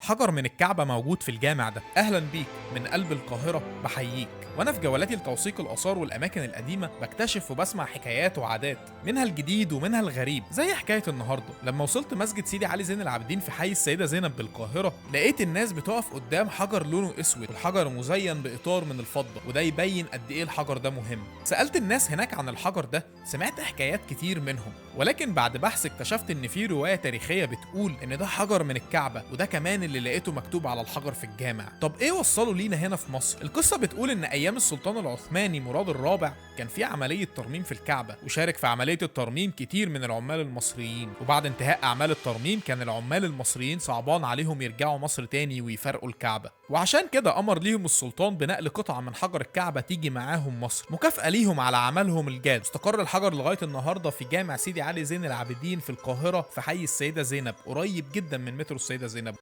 حجر من الكعبة موجود في الجامع ده. أهلا بيك من قلب القاهرة، بحييك. وأنا في جولاتي لتوثيق الآثار والأماكن القديمة بكتشف وبسمع حكايات وعادات، منها الجديد ومنها الغريب، زي حكاية النهاردة لما وصلت مسجد سيدي علي زين العابدين في حي السيدة زينب بالقاهرة. لقيت الناس بتقف قدام حجر لونه أسود، والحجر مزين بإطار من الفضة، وده يبين قد إيه الحجر ده مهم. سألت الناس هناك عن الحجر ده، سمعت حكايات كتير منهم، ولكن بعد بحث اكتشفت إن في رواية تاريخية بتقول إن ده حجر من الكعبة، وده كمان اللي لقيته مكتوب على الحجر في الجامع. طب إيه وصله لينا هنا في مصر؟ القصة بتقول إن أيام السلطان العثماني مراد الرابع كان في عملية ترميم في الكعبة، وشارك في عملية الترميم كتير من العمال المصريين، وبعد انتهاء أعمال الترميم كان العمال المصريين صعبان عليهم يرجعوا مصر تاني ويفرقوا الكعبة، وعشان كده أمر ليهم السلطان بنقل قطعة من حجر الكعبة تيجي معاهم مصر مكافأة ليهم على عملهم الجاد. استقر الحجر لغاية النهاردة في جامع سيدي علي زين العابدين في القاهرة في حي السيدة زينب، قريب جدا من مترو السيدة زينب.